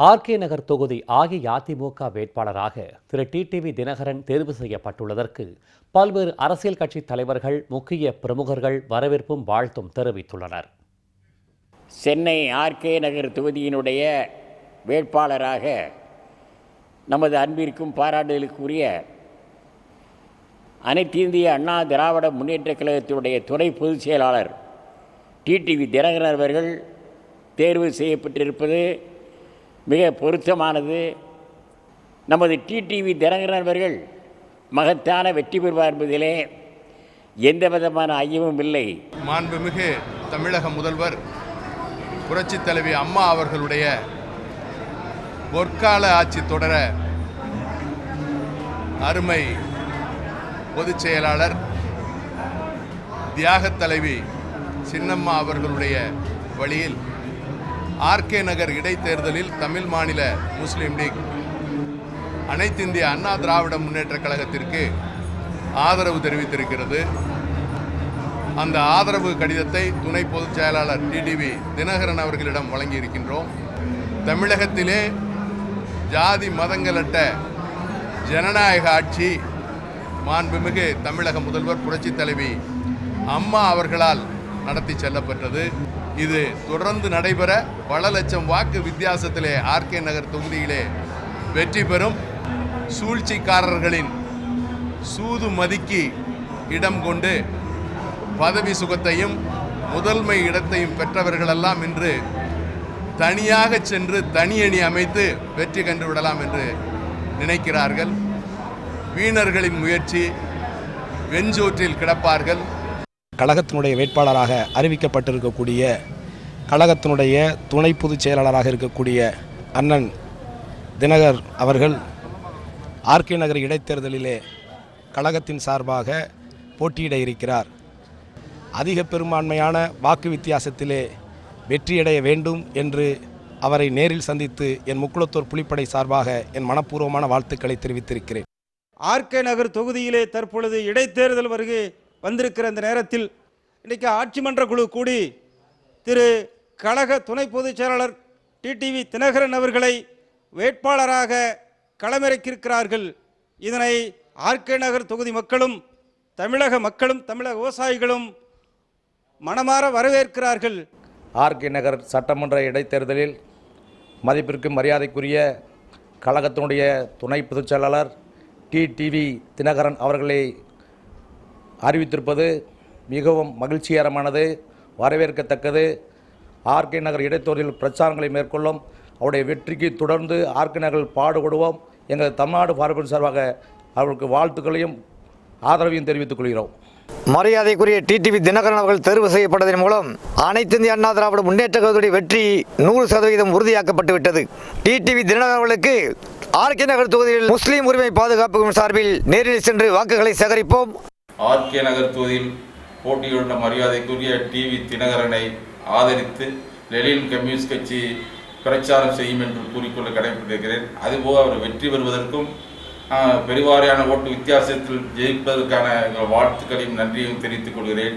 RK நகர் தொகுதி அஇஅதிமுக வேட்பாளராக திரு TTV Dinakaran தேர்வு செய்யப்பட்டுள்ளதற்கு பல்வேறு அரசியல் கட்சி தலைவர்கள், முக்கிய பிரமுகர்கள் வரவேற்பும் வாழ்த்தும் தெரிவித்துள்ளனர். சென்னை ஆர்கே நகர் தொகுதியினுடைய வேட்பாளராக நமது அன்பிற்கும் பாராட்டுதலுக்குரிய அனைத்து இந்திய அண்ணா திராவிட முன்னேற்றக் கழகத்தினுடைய துணை பொதுச் செயலாளர் டிடிவி தினகரன் அவர்கள் தேர்வு செய்யப்பட்டிருப்பது மிக பொருத்தமானது. நமது டிடிவி தினகரன் அவர்கள் மகத்தான வெற்றி பெறுவார் என்பதிலே எந்த விதமான ஐயமும் இல்லை. மாண்புமிகு தமிழக முதல்வர் புரட்சித் தலைவி அம்மா அவர்களுடைய பொற்கால ஆட்சி தொடர அருமை பொதுச் செயலாளர் தியாகத் தலைவி சின்னம்மா அவர்களுடைய வழியில் ஆர்கே நகர் இடைத்தேர்தலில் தமிழ் மாநில முஸ்லீம் லீக் அனைத்து இந்திய அண்ணா திராவிட முன்னேற்றக் கழகத்திற்கு ஆதரவு தெரிவித்திருக்கிறது. அந்த ஆதரவு கடிதத்தை துணை பொதுச் செயலாளர் டிடிவி தினகரன் அவர்களிடம் வழங்கியிருக்கின்றோம். தமிழகத்திலே ஜாதி மதங்களற்ற ஜனநாயக ஆட்சி மாண்புமிகு தமிழக முதல்வர் புரட்சித் தலைவி அம்மா அவர்களால் நடத்தி செல்லப்பட்டது. இது தொடர்ந்து நடைபெற பல லட்சம் வாக்கு வித்தியாசத்திலே ஆர்கே நகர் தொகுதியிலே வெற்றி பெறும். சூழ்ச்சிக்காரர்களின் சூது மதிக்கு இடம் கொண்டு பதவி சுகத்தையும் முதன்மை இடத்தையும் பெற்றவர்களெல்லாம் இன்று தனியாக சென்று தனி அணி அமைத்து வெற்றி கண்டு விடலாம் என்று நினைக்கிறார்கள். வீணர்களின் முயற்சி வெஞ்சோற்றில் கிடப்பார்கள். கழகத்தினுடைய வேட்பாளராக அறிவிக்கப்பட்டிருக்கக்கூடிய கழகத்தினுடைய துணை பொதுச் செயலாளராக இருக்கக்கூடிய அண்ணன் தினகர் அவர்கள் ஆர்கே நகர் இடைத்தேர்தலிலே கழகத்தின் சார்பாக போட்டியிட இருக்கிறார். அதிக பெரும்பான்மையான வாக்கு வித்தியாசத்திலே வெற்றியடைய வேண்டும் என்று அவரை நேரில் சந்தித்து என் முக்குளத்தூர் புலிப்படை சார்பாக என் மனப்பூர்வமான வாழ்த்துக்களை தெரிவித்திருக்கிறேன். ஆர்கே நகர் தொகுதியிலே தற்பொழுது இடைத்தேர்தல் வருகை வந்திருக்கிற இந்த நேரத்தில் இன்றைக்கு ஆட்சி மன்ற குழு கூடி திரு கழக துணை பொதுச் செயலாளர் டிடிவி தினகரன் அவர்களை வேட்பாளராக களமிறக்கியிருக்கிறார்கள். இதனை ஆர்கே நகர் தொகுதி மக்களும் தமிழக மக்களும் தமிழக விவசாயிகளும் மனமாற வரவேற்கிறார்கள். ஆர்கே நகர் சட்டமன்ற இடைத்தேர்தலில் மதிப்பிற்கு மரியாதைக்குரிய கழகத்தினுடைய துணை பொதுச் செயலாளர் டிடிவி தினகரன் அவர்களை அறிவித்திருப்பது மிகவும் மகிழ்ச்சிகரமானது, வரவேற்கத்தக்கது. ஆர்கே நகர் இடைத்தேர்தலில் பிரச்சாரங்களை மேற்கொள்ளும். அவருடைய வெற்றிக்கு தொடர்ந்து ஆர்கே நகரில் பாடுபடுவோம். எங்கள் தமிழ்நாடு பார்வர்டு சார்பாக அவர்களுக்கு வாழ்த்துக்களையும் ஆதரவையும் தெரிவித்துக் கொள்கிறோம். மரியாதைக்குரிய டிடிவி தினகரன் அவர்கள் தேர்வு செய்யப்பட்டதன் மூலம் அனைத்து இந்திய அண்ணா திராவிட முன்னேற்ற கழகத்துடைய வெற்றி 100% உறுதியாக்கப்பட்டு விட்டது. டிடிவி தினகரன் அவர்களுக்கு ஆர்கே நகர் தொகுதியில் முஸ்லீம் உரிமை பாதுகாப்பு சார்பில் நேரில் சென்று வாக்குகளை சேகரிப்போம். ஆர்கே நகர் தொகுதியில் போட்டியிடுள்ள மரியாதைக்குரிய டிவி தினகரனை ஆதரித்து லெனின் கம்யூனிஸ்ட் கட்சி பிரச்சாரம் செய்யும் என்று கூறிக்கொள்ள கடமைப்பட்டிருக்கிறேன். அதுபோக அவர் வெற்றி பெறுவதற்கும் பெருவாரியான ஓட்டு வித்தியாசத்தில் ஜெயிப்பதற்கான வாழ்த்துக்களையும் நன்றியையும் தெரிவித்துக் கொள்கிறேன்.